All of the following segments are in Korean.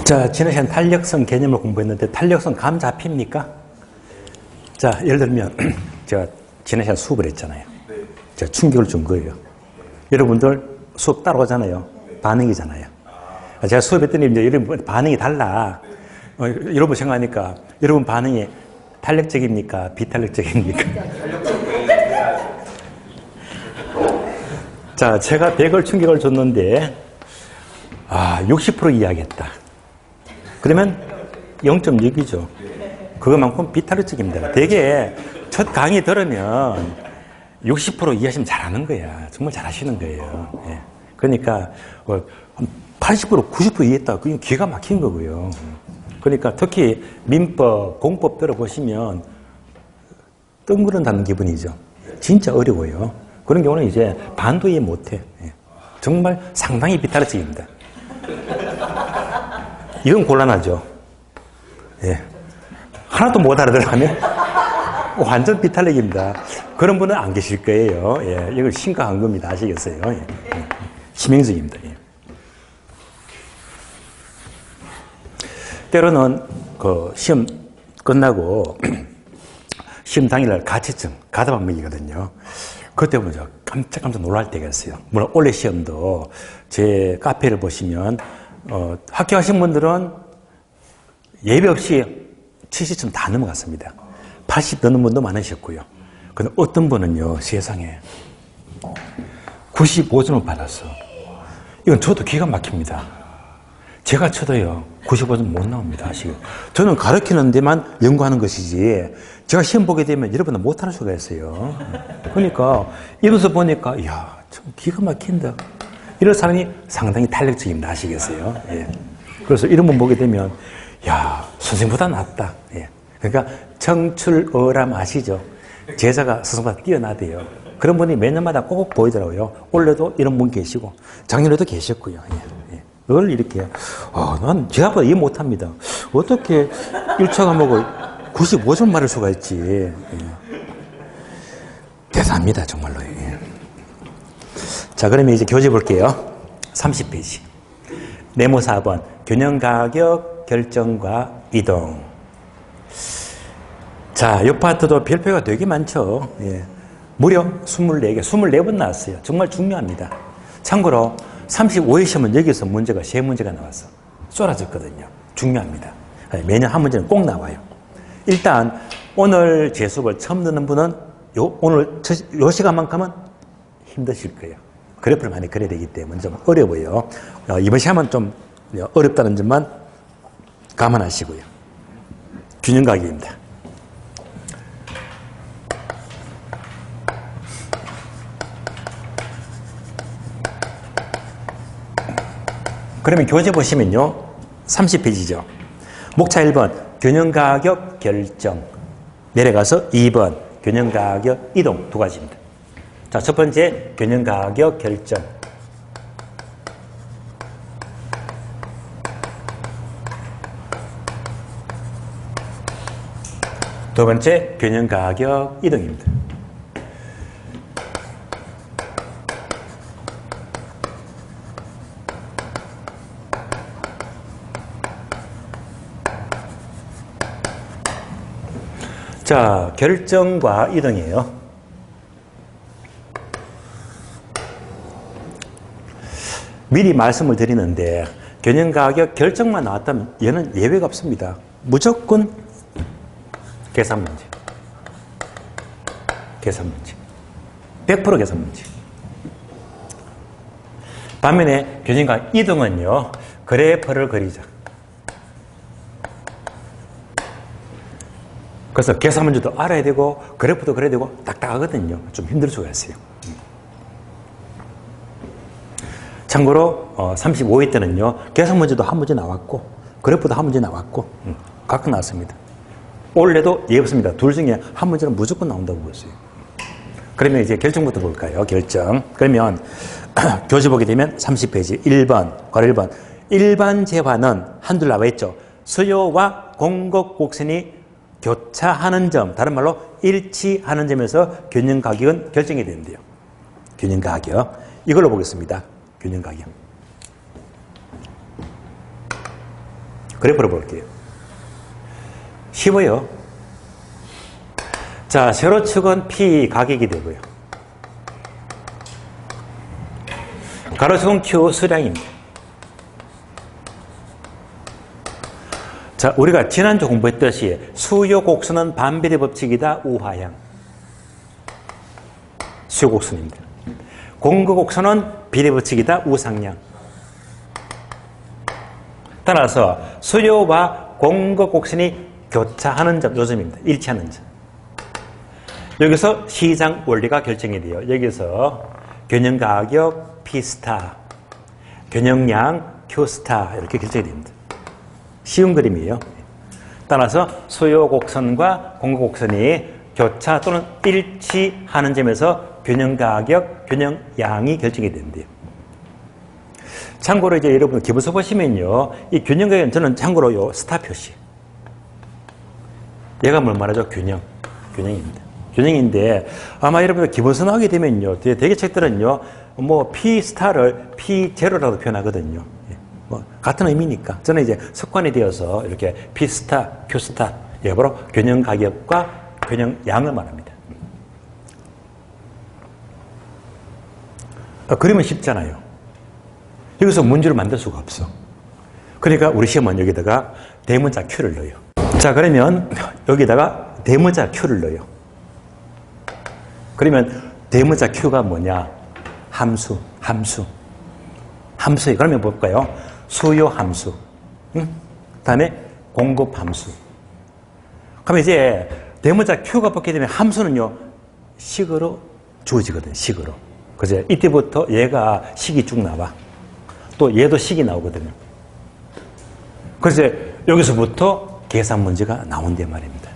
자, 지난 시간 탄력성 개념을 공부했는데 탄력성 감 잡힙니까? 자, 예를 들면 제가 지난 시간 수업을 했잖아요. 제가 충격을 준 거예요. 여러분들 수업 따라오잖아요. 반응이잖아요. 제가 수업했더니 이제 여러분 반응이 달라. 여러분 생각하니까 여러분 반응이 탄력적입니까? 비탄력적입니까? 자, 제가 100을 충격을 줬는데 60% 이해하겠다. 그러면 0.6이죠. 그것만큼 비탄력적입니다. 되게 첫 강의 들으면 60% 이해하시면 잘하는 거야. 정말 잘하시는 거예요. 예. 그러니까 80%, 90% 이해했다. 그게 기가 막힌 거고요. 그러니까 특히 민법, 공법 들어보시면 뜬구른다는 기분이죠. 진짜 어려워요. 그런 경우는 이제 반도 이해 못해. 예. 정말 상당히 비탄력적입니다. 이건 곤란하죠. 예. 하나도 못 알아들으면 완전 비탄력입니다. 그런 분은 안 계실 거예요. 예. 이거 심각한 겁니다. 아시겠어요? 예. 치명적입니다. 예. 때로는 그 시험 끝나고 시험 당일날 가채점 가답안 먹이거든요. 그때 보면 저 깜짝 놀랄 때가 있어요. 물론 올해 시험도 제 카페를 보시면 합격하신 분들은 예배 없이 70점 다 넘어갔습니다. 80 넘는 분도 많으셨고요. 근데 어떤 분은요, 세상에 95점을 받았어. 이건 저도 기가 막힙니다. 제가 쳐도요, 95점 못 나옵니다. 저는 가르치는 데만 연구하는 것이지, 제가 시험 보게 되면 여러분은 못하는 수가 있어요. 그러니까, 이로서 보니까, 이야, 참 기가 막힌다. 이런 사람이 상당히 탄력적입니다. 아시겠어요? 예. 그래서 이런 분 보게 되면, 야, 선생님보다 낫다. 예. 그러니까, 청출어람 아시죠? 제자가 스승보다 뛰어나대요. 그런 분이 매년마다 꼭 보이더라고요. 올해도 이런 분 계시고, 작년에도 계셨고요. 예. 예. 그걸 이렇게, 난 제가보다 이해 못합니다. 어떻게 1차 과목을 95점 맞을 수가 있지. 예. 대단합니다, 정말로. 예. 자, 그러면 이제 교재 볼게요. 30페이지. 네모 4번. 균형 가격 결정과 이동. 자, 이 파트도 별표가 되게 많죠. 예. 무려 24개, 24번 나왔어요. 정말 중요합니다. 참고로 35회 시험은 여기서 문제가 3문제가 나왔어. 쏟아졌거든요. 중요합니다. 매년 한 문제는 꼭 나와요. 일단 오늘 제 수업을 처음 듣는 분은 오늘 요 시간만큼은 힘드실 거예요. 그래프를 많이 그려야 되기 때문에 좀 어려워요. 이번 시험은 좀 어렵다는 점만 감안하시고요. 균형 가격입니다. 그러면 교재 보시면요. 30페이지죠. 목차 1번 균형 가격 결정. 내려가서 2번 균형 가격 이동 두 가지입니다. 자, 첫 번째 균형 가격 결정. 두 번째 균형 가격 이동입니다. 자, 결정과 이동이에요. 미리 말씀을 드리는데 균형 가격 결정만 나왔다면 얘는 예외가 없습니다. 무조건 계산 문제. 계산 문제. 100% 계산 문제. 반면에 균형 가격 이동은요. 그래프를 그리자. 그래서 계산 문제도 알아야 되고 그래프도 그래야 되고 딱딱하거든요. 좀 힘들 수가 있어요. 참고로 35회 때는요. 계산 문제도 한 문제 나왔고 그래프도 한 문제 나왔고 각각 나왔습니다. 올해도 예 없습니다. 둘 중에 한 문제는 무조건 나온다고 보였어요. 그러면 이제 결정부터 볼까요? 결정. 그러면 교재 보게 되면 30페이지 1번 괄호 1번 일반 재화는 한줄 나와 있죠. 수요와 공급 곡선이 교차하는 점, 다른 말로 일치하는 점에서 균형 가격은 결정이 되는데요. 균형 가격. 이걸로 보겠습니다. 균형 가격. 그래프를 볼게요. 쉬워요. 자, 세로축은 P 가격이 되고요. 가로축은 Q 수량입니다. 자, 우리가 지난주 공부했듯이 수요 곡선은 반비례 법칙이다. 우하향. 수요 곡선입니다. 공거 곡선은 비례 법칙이다. 우상향. 따라서 수요와 공거 곡선이 교차하는 점, 요점입니다. 일치하는 점. 여기서 시장 원리가 결정이 돼요. 여기서 균형가격 P스타, 균형량 Q스타 이렇게 결정이 됩니다. 쉬운 그림이에요. 따라서 수요 곡선과 공거 곡선이 교차 또는 일치하는 점에서 균형가격, 균형량이 결정이 된대요. 참고로 이제 여러분 기본서 보시면요. 이 균형가격은 저는 참고로 요 스타 표시. 얘가 뭘 말하죠? 균형입니다. 균형인데 아마 여러분들 기본서 나오게 되면요. 대개 책들은요. 뭐 P 스타를 P 제로라고 표현하거든요. 뭐 같은 의미니까 저는 이제 습관이 되어서 이렇게 P 스타, Q 스타, 바로 균형 가격과 균형 양을 말합니다. 그림은 쉽잖아요. 여기서 문제를 만들 수가 없어. 그러니까 우리 시험은 여기다가 대문자 Q를 넣어요. 자, 그러면 여기다가 대문자 Q를 넣어요. 그러면 대문자 Q가 뭐냐? 함수. 그러면 볼까요? 수요 함수. 다음에 공급 함수. 그러면 이제 대문자 Q가 붙게 되면 함수는요, 식으로 주어지거든요, 식으로. 그죠? 이때부터 얘가 식이 쭉 나와. 또 얘도 식이 나오거든요. 그래서 여기서부터 계산 문제가 나온단 말입니다.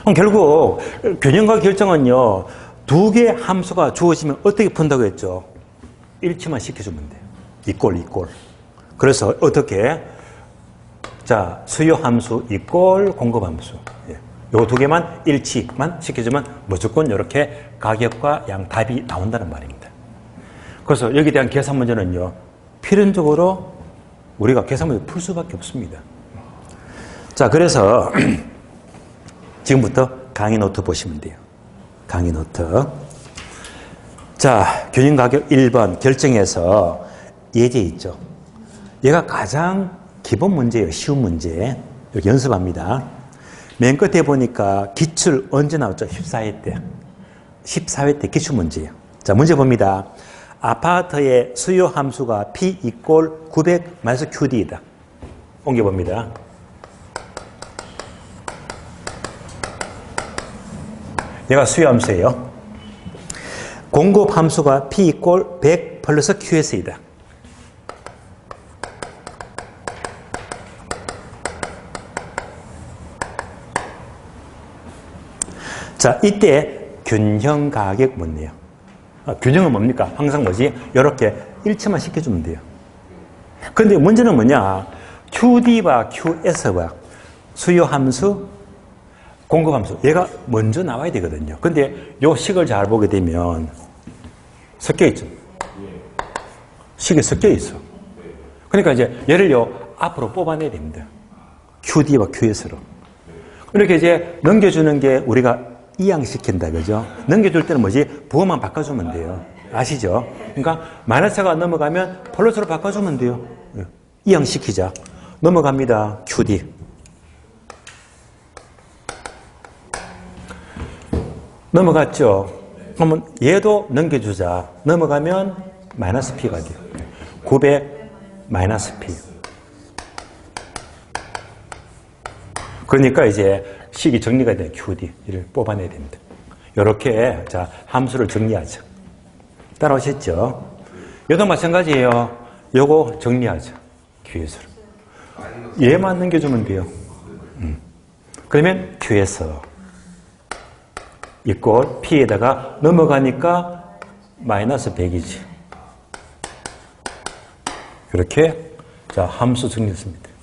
그럼 결국 균형과 결정은요, 두 개의 함수가 주어지면 어떻게 푼다고 했죠? 일치만 시켜주면 돼요. 이꼴. 그래서 어떻게? 자, 수요 함수 이꼴 공급 함수. 요 두 개만 일치만 시켜주면 무조건 이렇게 가격과 양 답이 나온다는 말입니다. 그래서 여기에 대한 계산 문제는요, 필연적으로 우리가 계산 문제 풀 수밖에 없습니다. 자, 그래서 지금부터 강의 노트 보시면 돼요. 강의 노트. 자, 균형 가격 1번 결정해서 예제 있죠. 얘가 가장 기본 문제예요. 쉬운 문제. 여기 연습합니다. 맨 끝에 보니까 기출 언제 나왔죠? 14회 때. 14회 때 기출 문제예요. 자, 문제 봅니다. 아파트의 수요 함수가 P 이꼴 900 마이너스 QD이다. 옮겨봅니다. 얘가 수요 함수예요. 공급 함수가 P 이꼴 100 플러스 QS이다. 자, 이때 균형 가격 묻네요. 균형은 뭡니까? 항상 뭐지? 이렇게 일치만 시켜주면 돼요. 그런데 문제는 뭐냐? QD와 QS와 수요 함수, 공급 함수, 얘가 먼저 나와야 되거든요. 근데 요 식을 잘 보게 되면 섞여 있죠. 식이 섞여 있어. 그러니까 이제 얘를요, 앞으로 뽑아내야 됩니다. QD와 QS로. 이렇게 이제 넘겨주는 게 우리가 이항시킨다, 그죠? 넘겨줄 때는 뭐지? 부호만 바꿔주면 돼요. 아시죠? 그러니까 마이너스가 넘어가면 플러스로 바꿔주면 돼요. 이항시키자. 넘어갑니다. QD. 넘어갔죠? 그러면 얘도 넘겨주자. 넘어가면 마이너스 P가 돼요. 900 마이너스 P. 그러니까 이제 식이 정리가 돼요. QD를 뽑아내야 됩니다. 이렇게 자 함수를 정리하죠. 따라오셨죠? 얘도 마찬가지예요. 요거 정리하죠. QS로. 얘만 넘겨주면 돼요. 그러면 QS 이꼴 P에다가 넘어가니까 마이너스 100이지. 이렇게 자 함수 정리했습니다.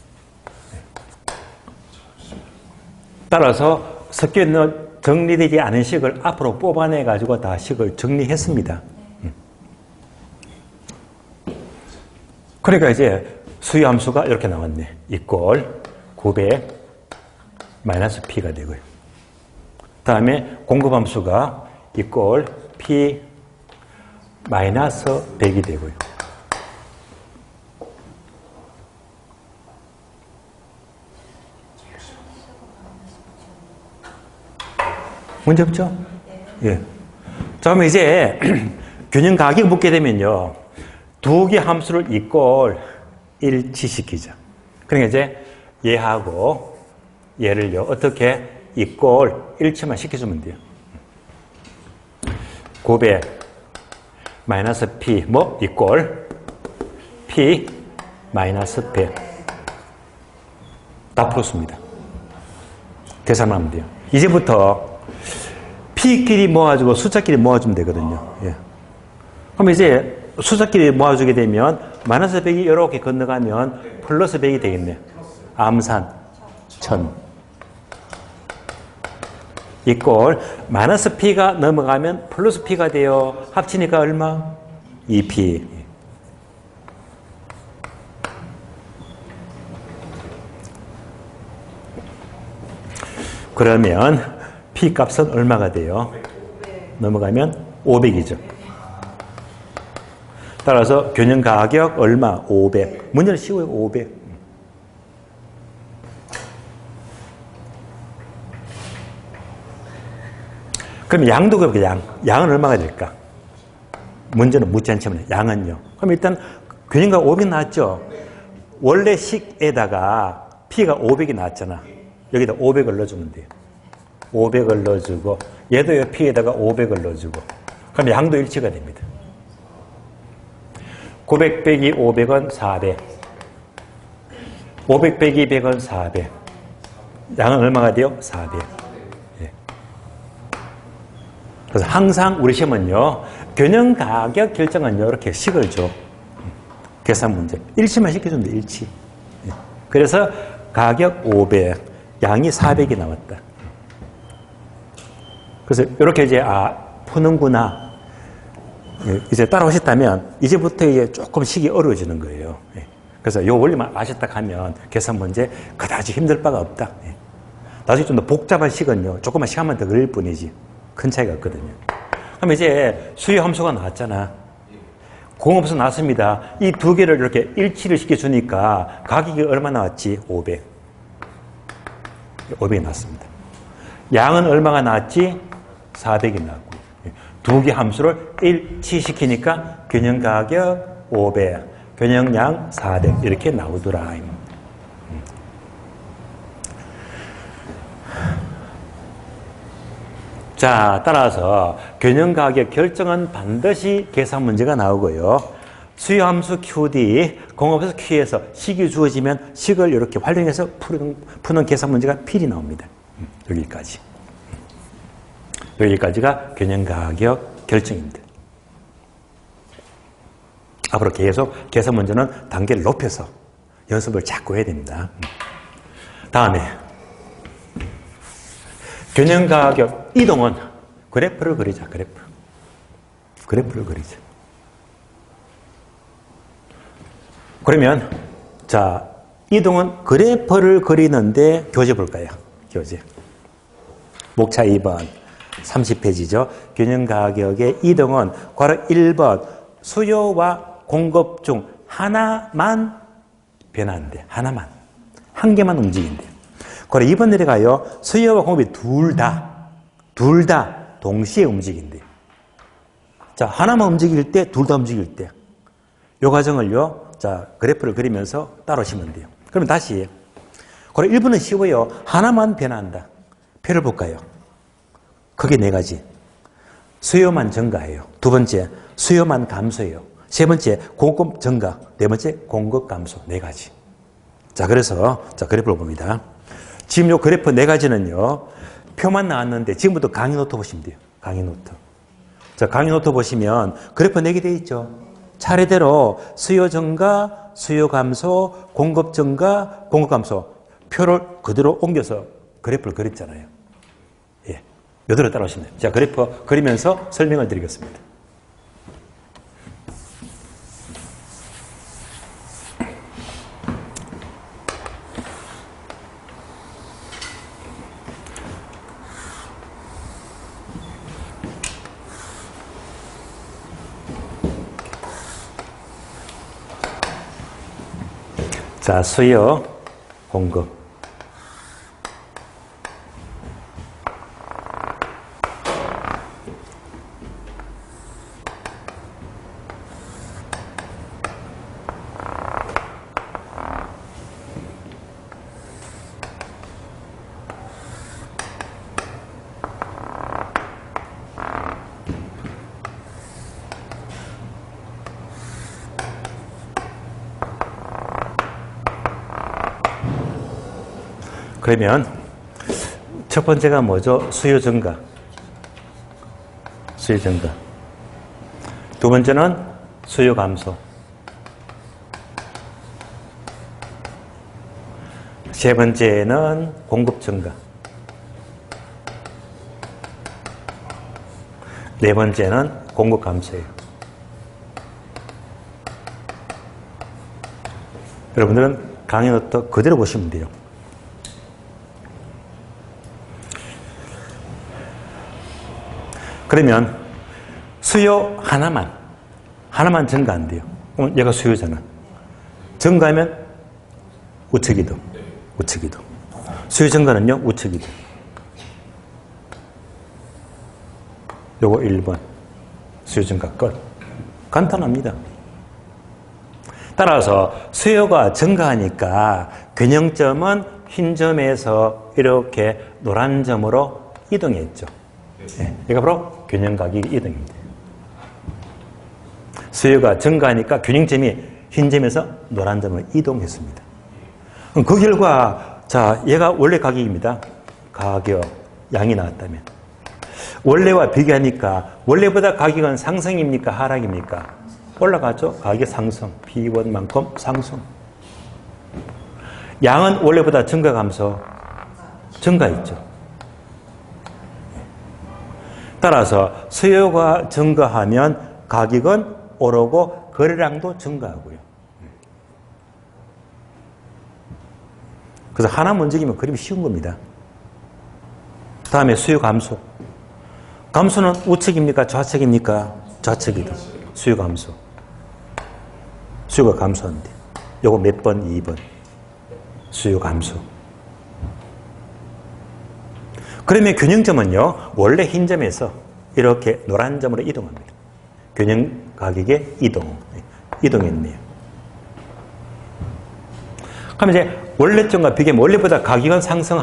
따라서 섞여 있는 정리되지 않은 식을 앞으로 뽑아내 가지고 다 식을 정리했습니다. 그러니까 이제 수요 함수가 이렇게 나왔네. 이꼴 900 마이너스 P가 되고요. 다음에 공급 함수가 이꼴 P 마이너스 100이 되고요. 문제 없죠? 예. 자, 그러면 이제 균형 가격 묻게 되면요. 두 개 함수를 이꼴 일치시키자. 그러니까 이제 얘하고 얘를요. 어떻게 이꼴 일치만 시켜주면 돼요. 900 마이너스 P 뭐 이꼴 P 마이너스 100 다 풀었습니다. 계산하면 돼요. 이제부터 P끼리 모아주고 숫자끼리 모아주면 되거든요. 예. 그럼 이제 숫자끼리 모아주게 되면 마이너스 100이 이렇게 건너가면 플러스 100이 되겠네요. 암산 1000 이꼴 마이너스 P가 넘어가면 플러스 P가 돼요. 합치니까 얼마? 2P. 그러면 P 값은 얼마가 돼요? 넘어가면 500이죠. 따라서 균형 가격 얼마? 500. 문제는 쉬워요. 500. 그럼 양도 그렇게 양은 얼마가 될까? 문제는 묻지 않지만 양은요. 그럼 일단 균형가 500 나왔죠? 원래 식에다가 P가 500이 나왔잖아. 여기다 500을 넣어주면 돼요. 500을 넣어주고 얘도 P에다가 500을 넣어주고 그럼 양도 일치가 됩니다. 900 빼기 500은 400 500 빼기 100은 400 양은 얼마가 돼요? 400. 예. 그래서 항상 우리 시험은요 균형 가격 결정은요 이렇게 식을 줘. 계산 문제 일치만 시켜주면 돼. 일치. 예. 그래서 가격 500 양이 400이 나왔다. 그래서 이렇게 이제 푸는구나. 이제 따라오셨다면 이제부터 이제 조금 식이 어려워지는 거예요. 그래서 이 원리만 아셨다 하면 계산 문제 그다지 힘들 바가 없다. 나중에 좀 더 복잡한 식은요 조금만 시간만 더 걸릴 뿐이지 큰 차이가 없거든요. 그럼 이제 수요 함수가 나왔잖아. 공업수 나왔습니다. 이 두 개를 이렇게 일치를 시켜주니까 가격이 얼마 나왔지? 500. 500이 나왔습니다. 양은 얼마가 나왔지? 400이 나왔고. 두 개 함수를 일치시키니까 균형 가격 500, 균형량 400 이렇게 나오더라. 자, 따라서 균형 가격 결정은 반드시 계산 문제가 나오고요. 수요 함수 QD, 공업에서 Q에서 식이 주어지면 식을 이렇게 활용해서 푸는 계산 문제가 필히 나옵니다. 여기까지. 여기까지가 균형 가격 결정입니다. 앞으로 계속 계산 문제는 단계를 높여서 연습을 자꾸 해야 됩니다. 다음에 균형 가격 이동은 그래프를 그리자. 그래프를 그리자. 그러면 자 이동은 그래프를 그리는데 교재 볼까요? 교재. 목차 2번 30페이지죠. 균형 가격의 이동은 괄호 1번 수요와 공급 중 하나만 변화한대. 하나만. 한 개만 움직인대. 괄호 2번 내려가요. 수요와 공급이 둘 다 동시에 움직인대. 자, 하나만 움직일 때, 둘 다 움직일 때. 이 과정을요. 자, 그래프를 그리면서 따라오시면 돼요. 그러면 다시. 괄호 1번은 쉬워요. 하나만 변화한다. 표를 볼까요? 크게 네 가지. 수요만 증가해요. 두 번째, 수요만 감소해요. 세 번째, 공급 증가. 네 번째, 공급 감소. 네 가지. 자, 그래서, 자, 그래프를 봅니다. 지금 요 그래프 네 가지는요, 표만 나왔는데, 지금부터 강의 노트 보시면 돼요. 강의 노트. 자, 강의 노트 보시면, 그래프 네 개 되어 있죠. 차례대로 수요 증가, 수요 감소, 공급 증가, 공급 감소. 표를 그대로 옮겨서 그래프를 그렸잖아요. 예. 이대로 따라오시면 돼요. 자, 그래프 그리면서 설명을 드리겠습니다. 자, 수요, 공급. 그러면 첫 번째가 뭐죠? 수요 증가. 수요 증가. 두 번째는 수요 감소. 세 번째는 공급 증가. 네 번째는 공급 감소예요. 여러분들은 강의 노트 그대로 보시면 돼요. 그러면 수요 하나만 증가한대요. 그럼 얘가 수요잖아. 증가하면 우측이동. 수요 증가는요, 우측이동. 요거 1번. 수요 증가 끝. 간단합니다. 따라서 수요가 증가하니까 균형점은 흰 점에서 이렇게 노란 점으로 이동했죠. 네, 이거 바로 균형 가격 이동입니다. 수요가 증가하니까 균형점이 흰 점에서 노란 점으로 이동했습니다. 그럼 그 결과, 자, 얘가 원래 가격입니다. 가격, 양이 나왔다면. 원래와 비교하니까 원래보다 가격은 상승입니까? 하락입니까? 올라가죠. 가격 상승. P1만큼 상승. 양은 원래보다 증가 감소? 증가했죠. 따라서 수요가 증가하면 가격은 오르고 거래량도 증가하고요. 그래서 하나만 움직이면 그림이 쉬운 겁니다. 다음에 수요 감소. 감소는 우측입니까? 좌측입니까? 좌측이다. 수요 감소. 수요가 감소한대. 요거 몇 번? 2번. 수요 감소. 그러면 균형점은요, 원래 흰 점에서 이렇게 노란 점으로 이동합니다. 균형 가격의 이동했네요. 그럼 이제 원래 점과 비교하면 원래보다 가격은 상승,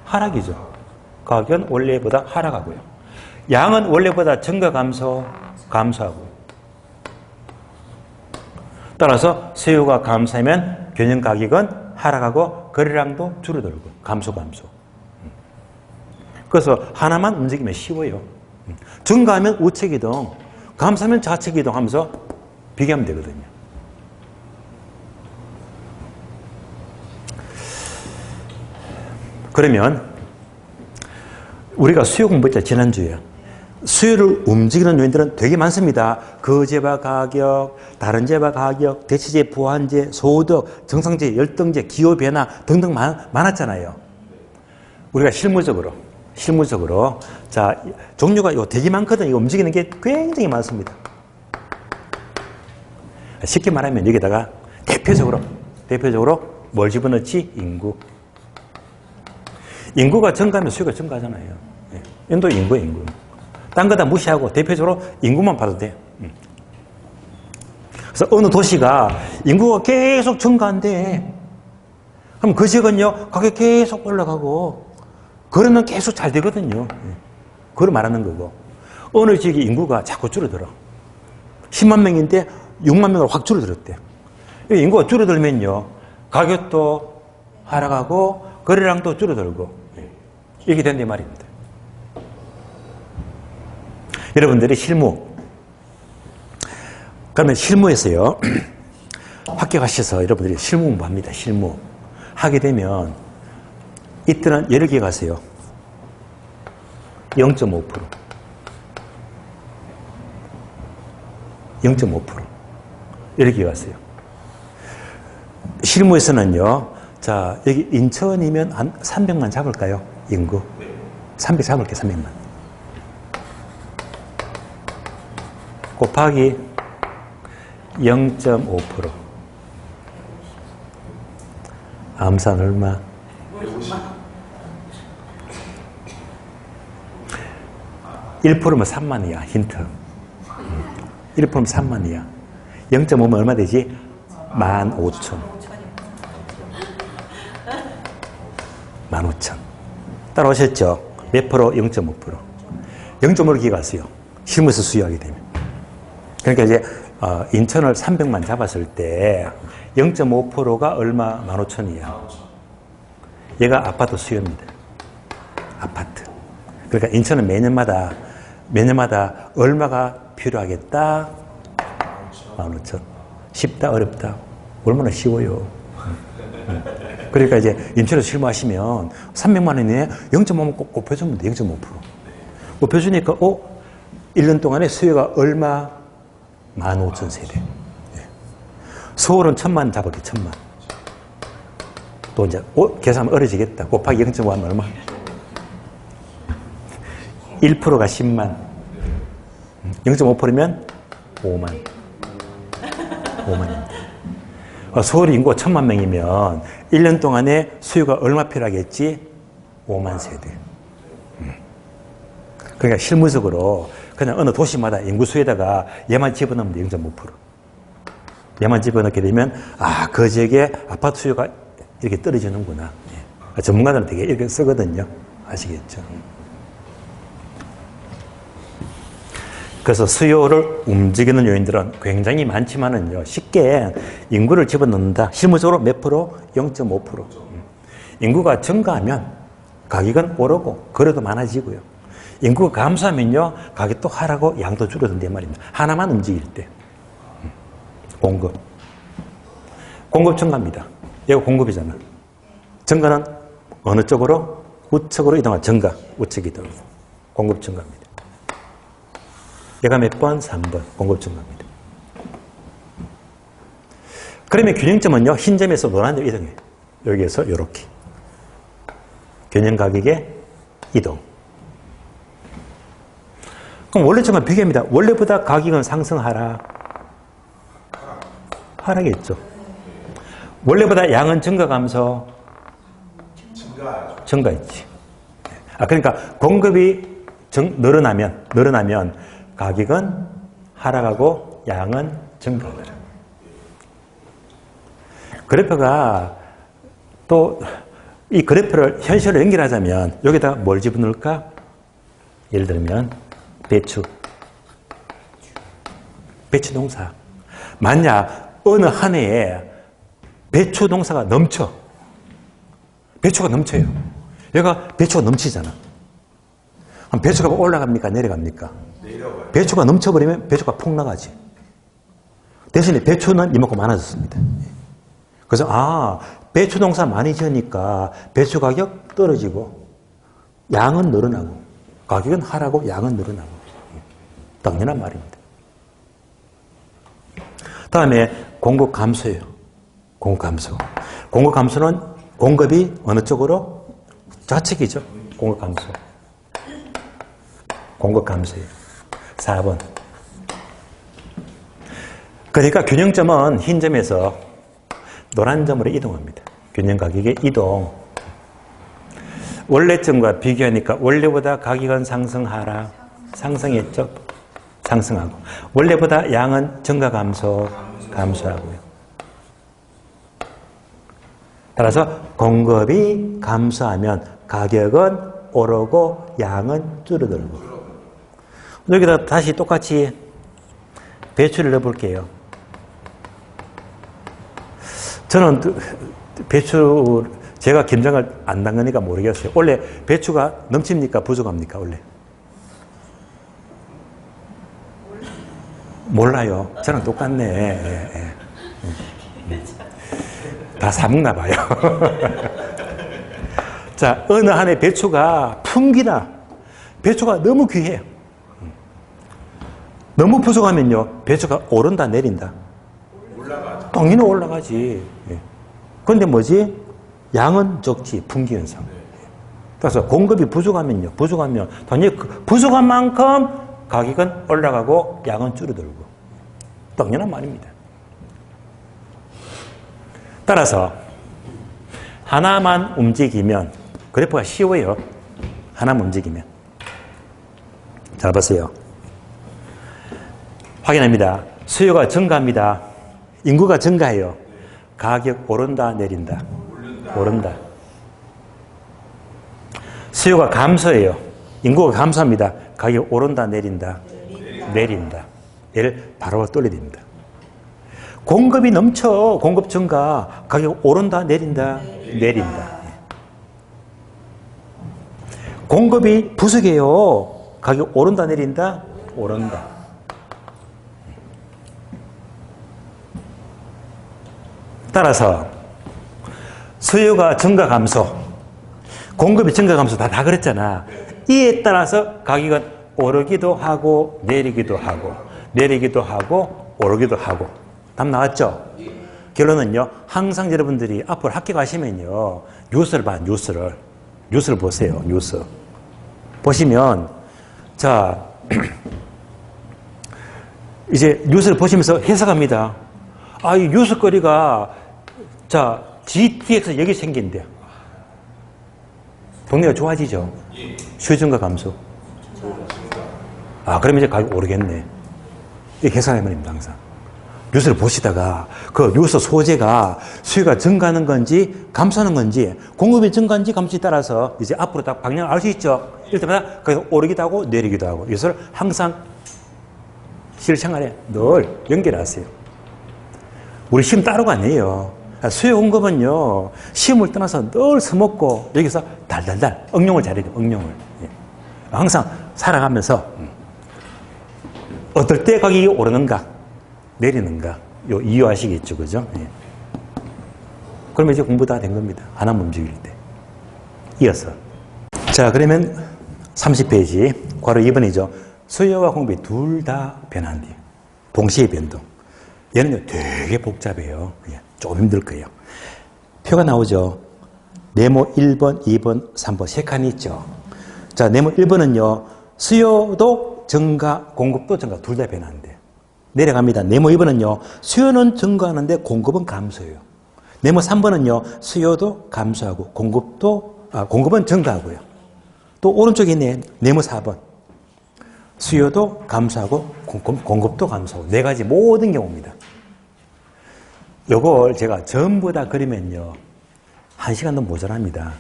하락이죠. 가격은 원래보다 하락하고요. 양은 원래보다 증가, 감소하고요. 따라서 수요가 감소하면 균형 가격은 하락하고 거래량도 줄어들고 감소. 그래서 하나만 움직이면 쉬워요. 증가하면 우측 이동, 감소하면 좌측 이동 하면서 비교하면 되거든요. 그러면 우리가 수요 공부했죠, 지난주에. 수요를 움직이는 요인들은 되게 많습니다. 거제바 가격, 다른 제바 가격, 대체제, 보완제, 소득, 정상제, 열등제, 기후 변화 등등 많았잖아요. 우리가 실무적으로 자, 종류가 이거 되게 많거든요. 이거 움직이는 게 굉장히 많습니다. 쉽게 말하면 여기다가 대표적으로 뭘 집어넣지? 인구가 증가하면 수요가 증가하잖아요. 인도 인구. 딴 거 다 무시하고 대표적으로 인구만 봐도 돼요. 그래서 어느 도시가 인구가 계속 증가한대. 그럼 그 지역은요, 가격 계속 올라가고 거래는 계속 잘 되거든요. 그걸 말하는 거고. 어느 지역의 인구가 자꾸 줄어들어. 10만 명인데 6만 명으로 확 줄어들었대. 인구가 줄어들면요, 가격도 하락하고 거래량도 줄어들고 이렇게 된다 말입니다. 여러분들이 그러면 실무에서요, 학교 가셔서 여러분들이 실무 공부합니다. 실무 하게 되면 이때는 여러 개 가세요. 0.5%. 0.5%. 여러 개 가세요. 실무에서는요, 자, 여기 인천이면 한 300만 잡을까요? 인구. 300 잡을게요, 300만. 곱하기 0.5%. 암산 얼마? 1%면 3만이야. 힌트. 1%면 3만이야. 0.5면 얼마 되지? 15,000. 15,000. 따라오셨죠? 몇 프로? 0.5%. 0.5를 기억하세요. 실무에서 수요하게 되면. 그러니까 이제 인천을 300만 잡았을 때 0.5%가 얼마? 15,000이야. 얘가 아파트 수요입니다. 아파트. 그러니까 인천은 매년마다 얼마가 필요하겠다? 15,000. 쉽다? 어렵다? 얼마나 쉬워요. 그러니까 이제 인천에서 실무하시면 300만 원에 0.5만 꼭 곱해주면 돼. 0.5%. 곱해주니까 1년 동안에 수요가 얼마? 15,000세대. 서울은 1,000만 잡았게 1,000만. 또 이제 계산하면 어려지겠다. 곱하기 0.5 하면 얼마? 1%가 10만. 0.5%면 5만. 5만입니다. 서울 인구가 1,000만 명이면 1년 동안에 수요가 얼마 필요하겠지? 5만 세대. 그러니까 실무적으로 그냥 어느 도시마다 인구수에다가 얘만 집어넣으면 돼. 0.5%. 얘만 집어넣게 되면 그 지역에 아파트 수요가 이렇게 떨어지는구나. 전문가들은 되게 이렇게 쓰거든요. 아시겠죠? 그래서 수요를 움직이는 요인들은 굉장히 많지만은요, 쉽게 인구를 집어넣는다. 실무적으로 몇 프로? 0.5%. 인구가 증가하면 가격은 오르고 거래도 많아지고요. 인구가 감소하면요, 가격이 또 하락하고 양도 줄어든단 말입니다. 하나만 움직일 때. 공급. 공급 증가입니다. 얘가 공급이잖아. 증가는 어느 쪽으로? 우측으로 이동한 증가. 우측 이동. 공급 증가입니다. 얘가 몇 번? 3번. 공급 증가입니다. 그러면 균형점은요, 흰 점에서 노란 점 이동해요. 여기에서 이렇게. 균형 가격의 이동. 그럼 원래점과 비교합니다. 원래보다 가격은 상승하라. 하락했죠. 원래보다 양은 증가 감소. 증가했지. 그러니까 공급이 늘어나면 가격은 하락하고 양은 증가하더라. 그래프가 또 이 그래프를 현실로 연결하자면 여기다가 뭘 집어넣을까? 예를 들면 배추 농사. 만약 어느 한 해에 배추 농사가 넘쳐. 배추가 넘쳐요. 얘가 배추가 넘치잖아. 그럼 배추가 올라갑니까? 내려갑니까? 내려가요. 배추가 넘쳐버리면 배추가 폭 나가지. 대신에 배추는 이만큼 많아졌습니다. 그래서 배추 농사 많이 지으니까 배추 가격 떨어지고 양은 늘어나고 가격은 하락하고 양은 늘어나고 당연한 말입니다. 다음에 공급 감소예요. 공급 감소. 공급 감소는 공급이 어느 쪽으로? 좌측이죠. 공급 감소. 공급 감소예요. 4번. 그러니까 균형점은 흰 점에서 노란 점으로 이동합니다. 균형 가격의 이동. 원래점과 비교하니까 원래보다 가격은 상승하라. 상승했죠. 상승하고. 원래보다 양은 증가 감소. 감소하고요. 따라서 공급이 감소하면 가격은 오르고 양은 줄어들고. 여기다 다시 똑같이 배추를 넣어볼게요. 저는 배추, 제가 김장을 안 담그니까 모르겠어요. 원래 배추가 넘칩니까? 부족합니까? 원래? 몰라요. 저랑 똑같네. 예. 다 사먹나 봐요. 자, 어느 한 해 배추가 풍기나. 배추가 너무 귀해요. 너무 부족하면요, 배추가 오른다, 내린다? 올라가죠. 당연히 올라가지. 그런데 뭐지? 양은 적지, 풍기 현상. 그래서 공급이 부족하면 당연히 부족한 만큼 가격은 올라가고 양은 줄어들고. 당연한 말입니다. 따라서 하나만 움직이면, 그래프가 쉬워요. 하나만 움직이면. 잘 보세요. 확인합니다. 수요가 증가합니다. 인구가 증가해요. 가격 오른다, 내린다? 오른다. 수요가 감소해요. 인구가 감소합니다. 가격 오른다, 내린다? 내린다. 얘를 바로 돌려야 됩니다. 공급이 넘쳐. 공급 증가. 가격 오른다, 내린다? 내린다. 공급이 부족해요. 가격 오른다, 내린다? 오른다. 따라서 수요가 증가 감소, 공급이 증가 감소 다 그랬잖아. 이에 따라서 가격은 오르기도 하고 내리기도 하고 내리기도 하고 오르기도 하고. 답 나왔죠? 결론은요. 항상 여러분들이 앞으로 학교 가시면요. 뉴스를 봐. 뉴스를 보세요. 뉴스. 보시면 자 이제 뉴스를 보시면서 해석합니다. 아, 이 뉴스거리가 자 GTX 여기 생긴대요. 동네가 좋아지죠? 수요 증가 감소. 아, 그러면 이제 가격 오르겠네. 이렇게 해석하는 말입니다. 항상. 뉴스를 보시다가 그 뉴스 소재가 수요가 증가하는 건지 감소하는 건지 공급이 증가한지 감소에 따라서 이제 앞으로 딱 방향을 알 수 있죠. 이럴 때마다 가격 오르기도 하고 내리기도 하고 이것을 항상 실생활에 늘 연결하세요. 우리 시험 따로가 아니에요. 수요 공급은요, 시험을 떠나서 늘 서먹고 여기서 달달달 응용을 잘해야 돼요. 응용을. 항상 살아가면서 어떨 때 가격이 오르는가 내리는가 요 이유하시겠죠. 그죠? 그러면 이제 공부 다 된 겁니다. 하나만 움직일 때. 이어서. 자, 그러면 30페이지 괄호 2번이죠. 수요와 공급이 둘 다 변한대요. 동시에 변동. 얘는요 되게 복잡해요. 조금 힘들 거예요. 표가 나오죠. 네모 1번, 2번, 3번 세 칸이 있죠. 자, 네모 1번은요 수요도 증가, 공급도 증가 둘 다 변한대요. 내려갑니다. 네모 2번은요 수요는 증가하는데 공급은 감소해요. 네모 3번은요 수요도 감소하고 공급은 증가하고요. 또 오른쪽에 있네. 네모 4번. 수요도 감소하고 공급도 감소하고 네 가지 모든 경우입니다. 요걸 제가 전부 다 그리면요 1시간도 모자랍니다.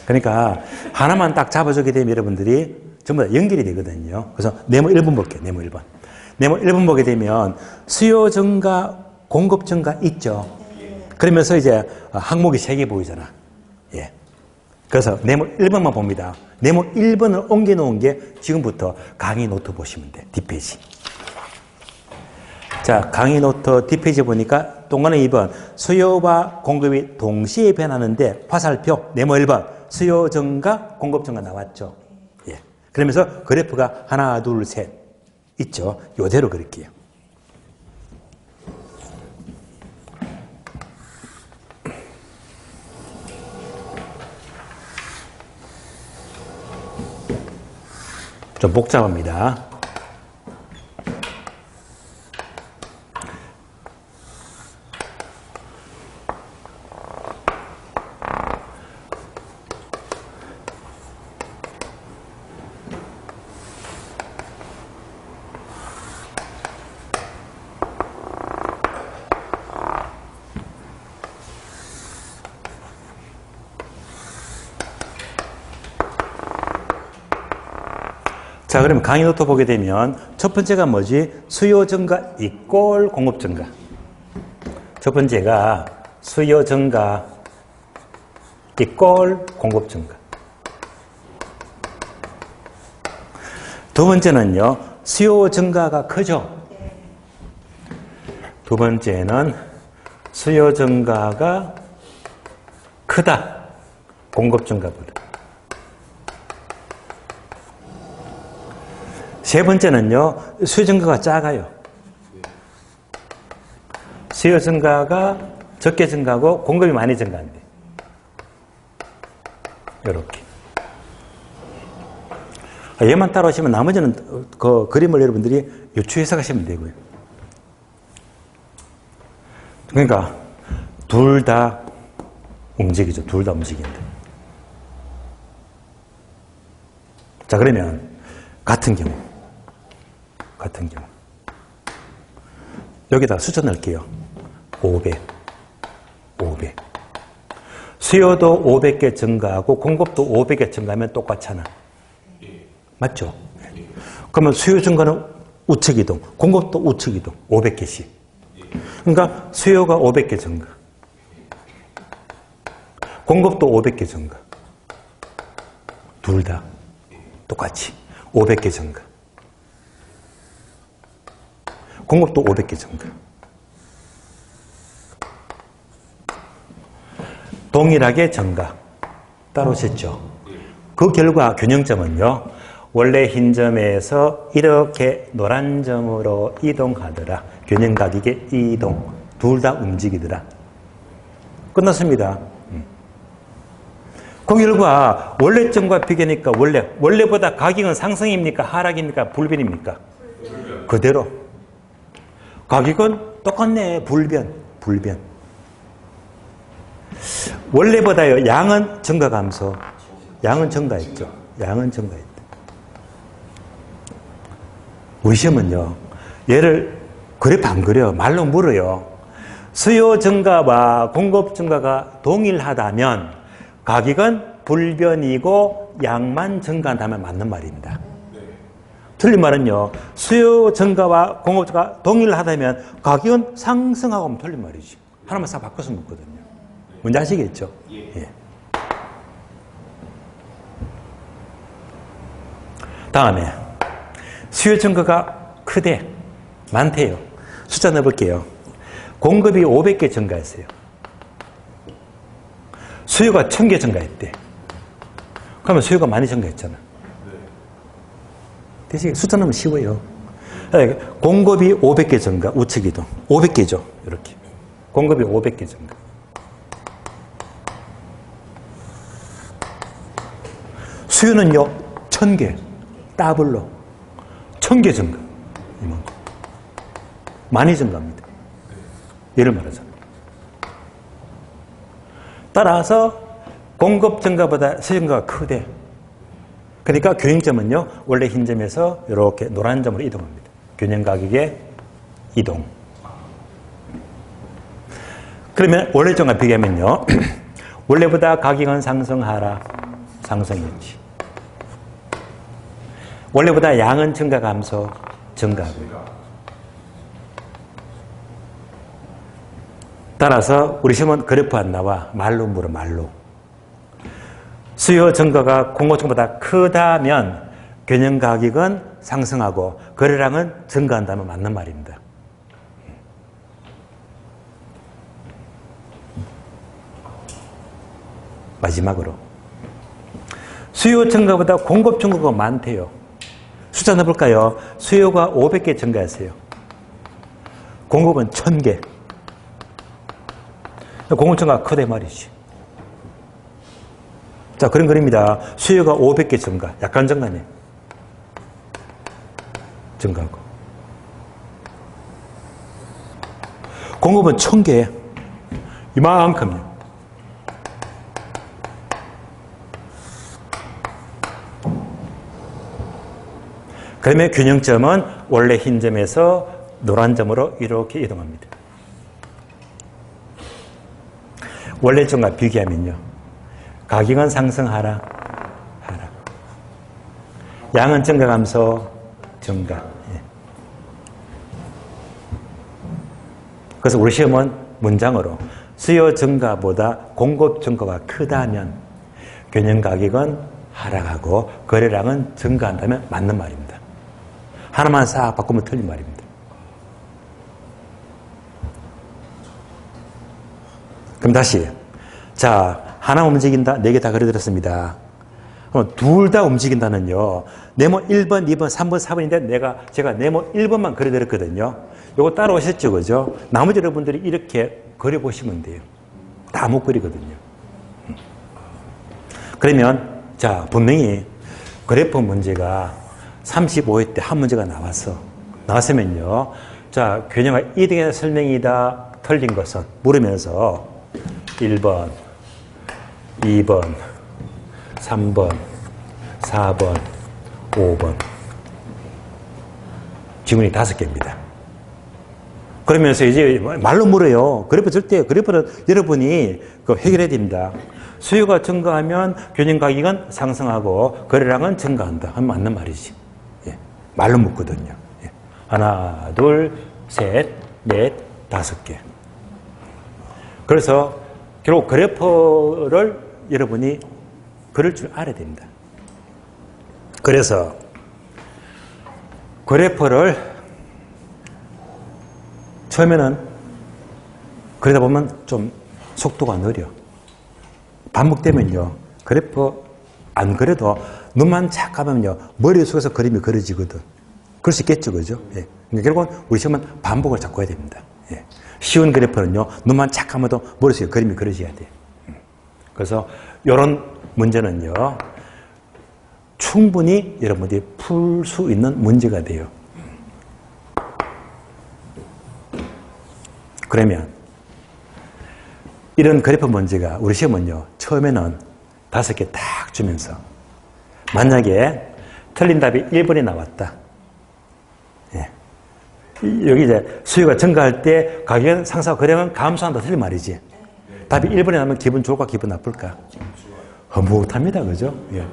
그러니까 하나만 딱 잡아주게 되면 여러분들이 전부 다 연결이 되거든요. 그래서 네모 1번 볼게요. 네모 1번. 네모 1번 보게 되면 수요 증가, 공급 증가 있죠. 그러면서 이제 항목이 3개 보이잖아. 예. 그래서 네모 1번만 봅니다. 네모 1번을 옮겨놓은 게 지금부터 강의 노트 보시면 돼. 뒷페이지. 자, 강의 노트 뒷페이지 보니까 동그라미 2번 수요와 공급이 동시에 변하는데 화살표 네모 1번 수요 증가, 공급 증가 나왔죠. 예. 그러면서 그래프가 하나, 둘, 셋 있죠. 요대로 그릴게요. 좀 복잡합니다. 자, 그러면 강의 노트 보게 되면 첫 번째가 뭐지? 수요 증가 이꼴 공급 증가. 첫 번째가 수요 증가 이꼴 공급 증가. 두 번째는요, 수요 증가가 크죠? 두 번째는 수요 증가가 크다. 공급 증가보다. 세 번째는요, 수요 증가가 작아요. 수요 증가가 적게 증가하고 공급이 많이 증가한대. 이렇게. 얘만 따라오시면 나머지는 그 그림을 여러분들이 유추해서 가시면 되고요. 그러니까 둘 다 움직이죠. 둘 다 움직인다. 자, 그러면 같은 경우 여기다 숫자 넣을게요. 500 수요도 500개 증가하고 공급도 500개 증가하면 똑같잖아. 맞죠? 그러면 수요 증가는 우측 이동, 공급도 우측 이동 500개씩. 그러니까 수요가 500개 증가, 공급도 500개 증가. 둘 다 똑같이 500개 증가. 공급도 500개 증가. 동일하게 증가. 따라오셨죠? 그 결과 균형점은요. 원래 흰 점에서 이렇게 노란 점으로 이동하더라. 균형 가격의 이동. 둘 다 움직이더라. 끝났습니다. 그 결과 원래 점과 비교하니까 원래보다 가격은 상승입니까? 하락입니까? 불변입니까? 그대로. 가격은 똑같네. 불변. 원래보다요. 양은 증가 감소. 양은 증가했죠. 우리 시험은요. 얘를 그래프 안 그려. 말로 물어요. 수요 증가와 공급 증가가 동일하다면 가격은 불변이고 양만 증가한다면 맞는 말입니다. 틀린 말은요. 수요 증가와 공급 증가가 동일하다면 가격은 상승하고 하면 틀린 말이지. 하나만 싹 바꿔서 묻거든요. 뭔지 아시겠죠? 예. 다음에 수요 증가가 크대, 많대요. 숫자 넣어볼게요. 공급이 500개 증가했어요. 수요가 1000개 증가했대. 그러면 수요가 많이 증가했잖아. 대신 숫자 넣으면 쉬워요. 공급이 500개 증가, 우측 이동. 500개죠. 이렇게. 공급이 500개 증가. 수요는요, 1000개. 더블로. 1000개 증가. 이만큼. 많이 증가합니다. 예를 말하자면. 따라서 공급 증가보다 수요 증가가 크대. 그러니까 균형점은요, 원래 흰 점에서 이렇게 노란 점으로 이동합니다. 균형 가격의 이동. 그러면 원래 점과 비교하면요, 원래보다 가격은 상승하라. 상승했지. 원래보다 양은 증가 감소. 증가하고요. 따라서 우리 시험은 그래프 안 나와. 말로 물어, 말로. 수요 증가가 공급 증가보다 크다면 균형 가격은 상승하고 거래량은 증가한다면 맞는 말입니다. 마지막으로 수요 증가보다 공급 증가가 많대요. 숫자 넣어볼까요? 수요가 500개 증가했어요. 공급은 1000개. 공급 증가가 크대 말이지. 자, 그런 그림입니다. 수요가 500개 증가. 약간 증가네. 증가하고. 공급은 1000개. 이만큼이요. 그러면 균형점은 원래 흰 점에서 노란 점으로 이렇게 이동합니다. 원래 점과 비교하면요. 가격은 상승하라. 하락. 양은 증가 감소. 증가. 예. 그래서 우리 시험은 문장으로 수요 증가보다 공급 증가가 크다면 균형 가격은 하락하고 거래량은 증가한다면 맞는 말입니다. 하나만 싹 바꾸면 틀린 말입니다. 그럼 다시. 자, 하나 움직인다. 4개 다 그려드렸습니다. 그럼 둘 다 움직인다는요. 네모 1번, 2번, 3번, 4번인데 제가 네모 1번만 그려드렸거든요. 요거 따라오셨죠, 그죠? 나머지 여러분들이 이렇게 그려보시면 돼요. 다 못 그리거든요. 그러면, 자, 분명히 그래프 문제가 35회 때 한 문제가 나왔으면요. 자, 균형과 이등의 설명이다. 틀린 것은 물으면서 1번, 2번, 3번, 4번, 5번. 지문이 5개입니다. 그러면서 이제 말로 물어요. 그래프 절대, 그래프는 여러분이 해결해야 됩니다. 수요가 증가하면 교정 가격은 상승하고 거래량은 증가한다. 하면 맞는 말이지. 예. 말로 묻거든요. 예. 하나, 둘, 셋, 넷, 5개. 그래서 결국 그래프를 여러분이 그릴 줄 알아야 됩니다. 그래서 그래프를 처음에는 그러다 보면 좀 속도가 느려. 반복되면요, 그래프 안 그래도 눈만 착 감으면요, 머릿속에서 그림이 그려지거든. 그럴 수 있겠죠, 그죠? 예. 그러니까 결국은 우리 시험은 반복을 자꾸 해야 됩니다. 예. 쉬운 그래프는요, 눈만 착 감아도 머릿속에 그림이 그려져야 돼. 그래서 이런 문제는요, 충분히 여러분들이 풀 수 있는 문제가 돼요. 그러면 이런 그래프 문제가 우리 시험은요, 처음에는 5개 딱 주면서 만약에 틀린 답이 1번이 나왔다. 예. 여기 이제 수요가 증가할 때 가격은 상승하고 거래량은 감소한다. 틀린 말이지. 답이 1번이 나오면 기분 좋을까 기분 나쁠까? 흐뭇합니다. 그죠? 예.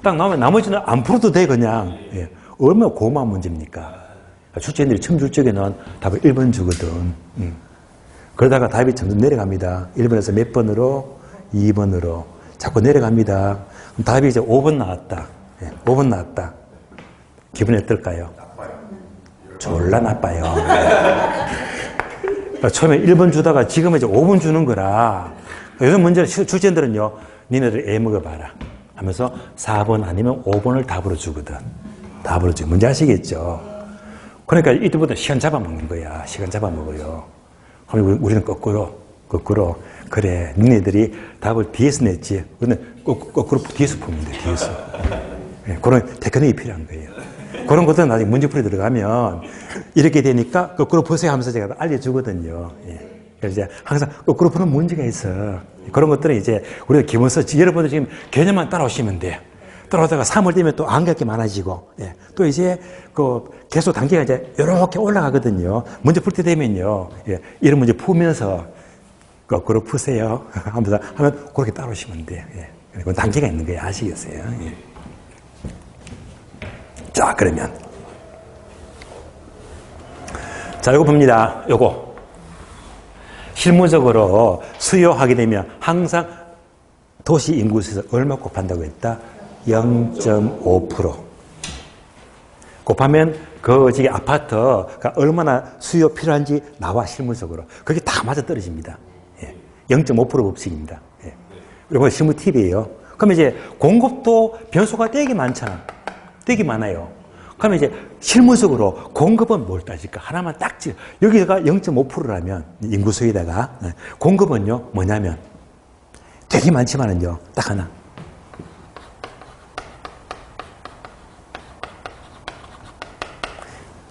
딱 나오면 나머지는 안 풀어도 돼 그냥. 예. 얼마나 고마운 문제입니까? 출제인들이 처음 줄 적에는 답을 1번 주거든. 그러다가 답이 점점 내려갑니다. 1번에서 몇 번으로? 2번으로. 자꾸 내려갑니다. 그럼 답이 이제 5번 나왔다. 예, 5번 나왔다. 기분이 어떨까요? 나빠요. 졸라 나빠요. 그러니까 처음에 1번 주다가 지금은 이제 5번 주는 거라. 요즘 문제는 출제인들은요, 니네들 애 먹어봐라 하면서 4번 아니면 5번을 답으로 주거든. 답으로 주. 문제 아시겠죠? 그러니까 이때부터 시간 잡아먹는 거야. 시간 잡아먹어요. 그럼 우리는 거꾸로. 그래, 니네들이 답을 뒤에서 냈지. 근데 거꾸로 뒤에서 푸면 돼, 뒤에서. 네, 그런 테크닉이 필요한 거예요. 그런 것들은 나중에 문제풀이 들어가면 이렇게 되니까 거꾸로 푸세요 하면서 제가 알려주거든요. 예. 그래서 이제 항상 거꾸로 푸는 문제가 있어. 그런 것들은 이제 우리가 기본서, 여러분들 지금 개념만 따라오시면 돼. 따라오다가 3월 되면 또 안 갈 게 많아지고, 예. 또 이제 계속 단계가 이제 이렇게 올라가거든요. 문제 풀 때 되면요, 예. 이런 문제 풀면서 거꾸로 푸세요 하면서 하면 그렇게 따라오시면 돼요. 예. 그건 단계가 있는 거예요. 아시겠어요? 예. 자, 그러면 자, 요거 봅니다. 요거 실무적으로 수요하게 되면 항상 도시 인구수에서 얼마 곱한다고 했다? 0.5%. 곱하면 그 지금 아파트가 얼마나 수요 필요한지 나와 실무적으로. 그게 다 맞아 떨어집니다. 예. 0.5% 법칙입니다. 예. 이거 실무 팁이에요. 그러면 이제 공급도 변수가 되게 많잖아. 되게 많아요. 그러면 이제 실무적으로 공급은 뭘 따질까? 하나만 딱 지. 여기가 0.5%라면 인구수에다가 공급은요 뭐냐면 되게 많지만은요 딱 하나.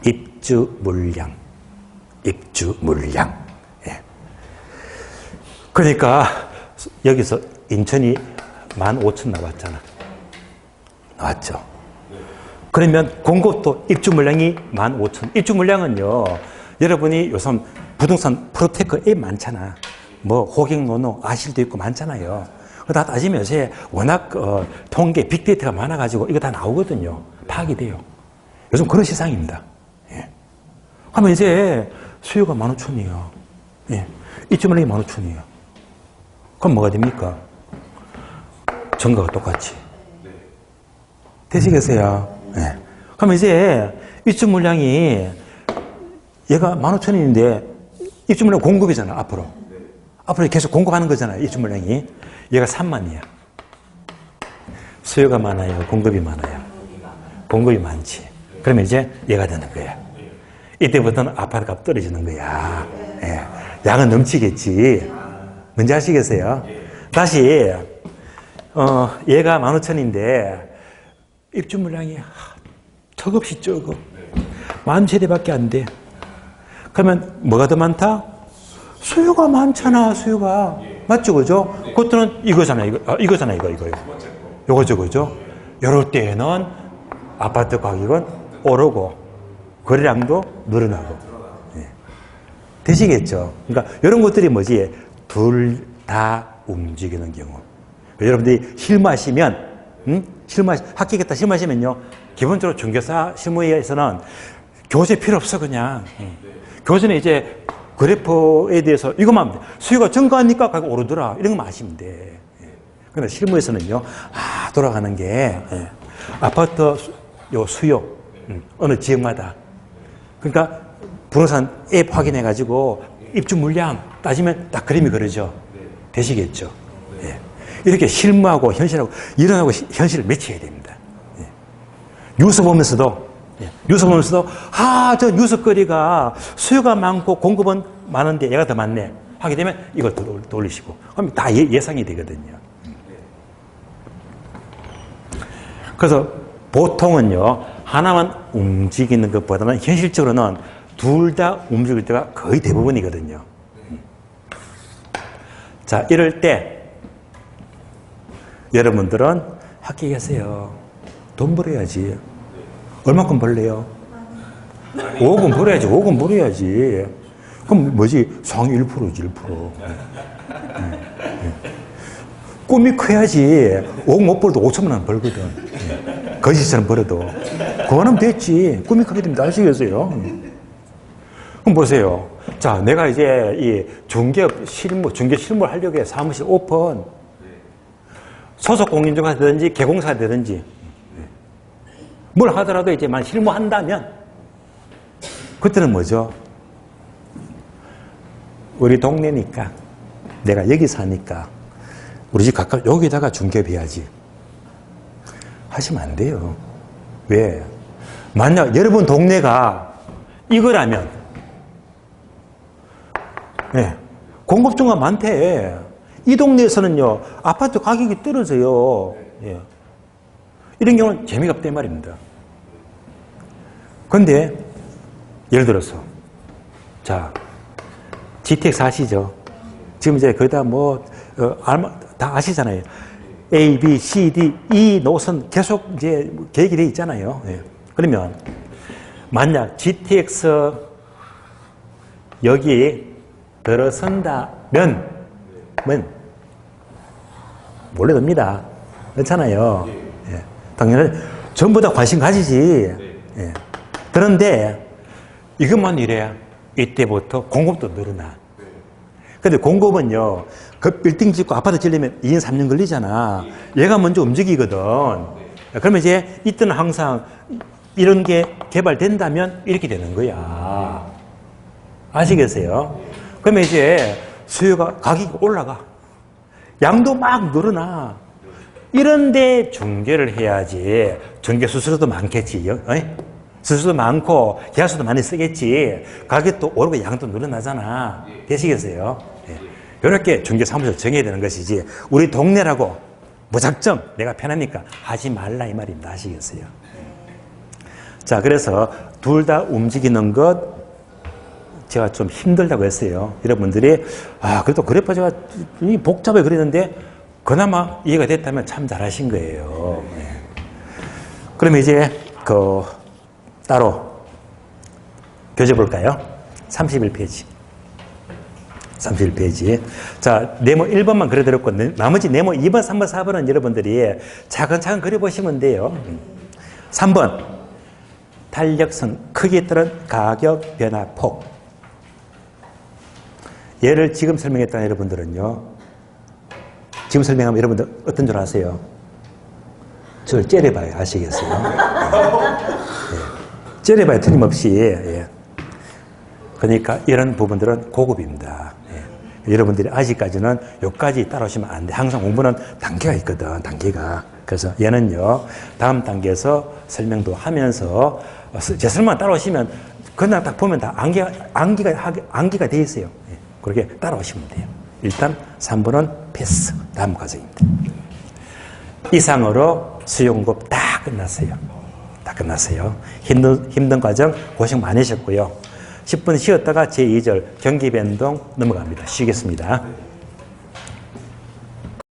입주 물량. 예. 그러니까 여기서 인천이 15,000 나왔잖아. 나왔죠. 그러면 공급도 입주 물량이 15,000. 입주 물량은요, 여러분이 요즘 부동산 프로테크 앱 많잖아. 뭐 호갱노노 아실도 있고 많잖아요. 다 따지면 요새 워낙 통계 빅데이터가 많아가지고 이거 다 나오거든요. 파악이 돼요. 요즘 그런 시장입니다. 예. 하면 이제 수요가 15,000이에요. 예. 입주 물량이 15,000이에요. 그럼 뭐가 됩니까? 증가가 똑같이. 되시겠어요? 네. 그럼 이제 입주 물량이 얘가 15,000원인데 입주 물량 공급이잖아, 앞으로. 앞으로 계속 공급하는 거잖아요, 입주 물량이. 얘가 3만이야. 수요가 많아요, 공급이 많아요? 공급이 많지. 그러면 이제 얘가 되는 거야. 이때부터는 아파트 값 떨어지는 거야. 예. 양은 넘치겠지. 뭔지 아시겠어요? 다시 얘가 15,000인데 입주 물량이 턱없이 적어. 10,000세대밖에 안 돼. 그러면 뭐가 더 많다? 수요가 많잖아, 수요가. 맞죠, 그죠? 그것들은 이거잖아요, 이거잖아요, 이거. 요거죠, 그죠? 이럴 때에는 아파트 가격은 오르고, 거래량도 늘어나고. 예. 되시겠죠? 그러니까 이런 것들이 뭐지? 둘 다 움직이는 경우. 여러분들이 실무하시면, 합격했다 실무하시면요, 기본적으로 중개사 실무에서는 교재 필요 없어, 그냥. 교재는 이제 그래프에 대해서 이것만 하면 돼. 수요가 증가하니까 가격 오르더라. 이런 것만 아시면 돼. 그런데 실무에서는요, 돌아가는 게, 아파트 요 수요, 어느 지역마다. 그러니까 부동산 앱 확인해가지고 입주 물량 따지면 딱 그림이 그려져. 되시겠죠? 예. 이렇게 실무하고 현실하고, 일어나고 현실을 매치해야 됩니다. 예. 뉴스 보면서도, 저 뉴스거리가 수요가 많고 공급은 많은데 얘가 더 많네. 하게 되면 이걸 더 올리시고. 그럼 다 예상이 되거든요. 그래서 보통은요, 하나만 움직이는 것보다는 현실적으로는 둘 다 움직일 때가 거의 대부분이거든요. 자, 이럴 때 여러분들은 합격하세요. 돈 벌어야지. 얼마큼 벌래요? 5억 벌어야지. 5억 벌어야지. 그럼 뭐지? 상위 1%지, 1%. 꿈이 커야지. 5억 못 벌어도 5천만 원 벌거든. 거짓처럼 벌어도. 그거는 됐지. 꿈이 크게 됩니다. 아시겠어요? 그럼 보세요. 자, 내가 이제 이 중개 실무를 하려고 해. 사무실 오픈. 소속 공인중개사가 되든지 개공사가 되든지. 뭘 하더라도 이제 만 실무한다면 그때는 뭐죠? 우리 동네니까 내가 여기 사니까 우리 집 가까워 여기다가 중개업 해야지 하시면 안 돼요. 왜? 만약 여러분 동네가 이거라면 공급증가 많대. 이 동네에서는요 아파트 가격이 떨어져요. 이런 경우는 재미가 없단 말입니다. 그런데 예를 들어서 자 GTX 아시죠? 지금 이제 거기다 다 아시잖아요. A, B, C, D, E 노선 계속 이제 계획이 되어 있잖아요. 그러면 만약 GTX 여기 들어선다면 몰래 듭니다. 그렇잖아요. 당연히 전부 다 관심 가지지. 그런데 이것만 이래 이때부터 공급도 늘어나. 근데 공급은요, 그 빌딩 짓고 아파트 지으려면 2년, 3년 걸리잖아. 얘가 먼저 움직이거든. 그러면 이제 이때는 항상 이런 게 개발된다면 이렇게 되는 거야. 아시겠어요? 그러면 이제 수요가, 가격이 올라가. 양도 막 늘어나. 이런데 중개를 해야지. 중개 수수료도 많겠지. 수수료도 많고 계약서도 많이 쓰겠지. 가격도 오르고 양도 늘어나잖아. 되시겠어요? 이렇게 중개 사무소를 정해야 되는 것이지 우리 동네라고 무작정 내가 편하니까 하지 말라 이 말입니다. 아시겠어요? 자, 그래서 둘 다 움직이는 것 제가 좀 힘들다고 했어요. 여러분들이 그래도 그래프 제가 복잡하게 그리는데 그나마 이해가 됐다면 참 잘하신 거예요. 그러면 이제 따로 교재 볼까요? 31페이지. 31페이지. 자, 네모 1번만 그려드렸고, 나머지 네모 2번, 3번, 4번은 여러분들이 차근차근 그려보시면 돼요. 3번. 탄력성, 크기에 따른 가격 변화 폭. 얘를 지금 설명했던 여러분들은요, 지금 설명하면 여러분들 어떤 줄 아세요? 저를 째려봐요. 아시겠어요? 째려봐야 틀림없이. 그러니까 이런 부분들은 고급입니다. 여러분들이 아직까지는 여기까지 따라오시면 안 돼. 항상 공부는 단계가 있거든. 단계가. 그래서 얘는요, 다음 단계에서 설명도 하면서 제 설명 따라오시면 그냥 딱 보면 다 암기가 돼 있어요. 그렇게 따라오시면 돼요. 일단 3번은 패스. 다음 과정입니다. 이상으로 수요 공급 다 끝났어요. 다 끝났어요. 힘든 과정 고생 많으셨고요. 10분 쉬었다가 제2절 경기 변동 넘어갑니다. 쉬겠습니다.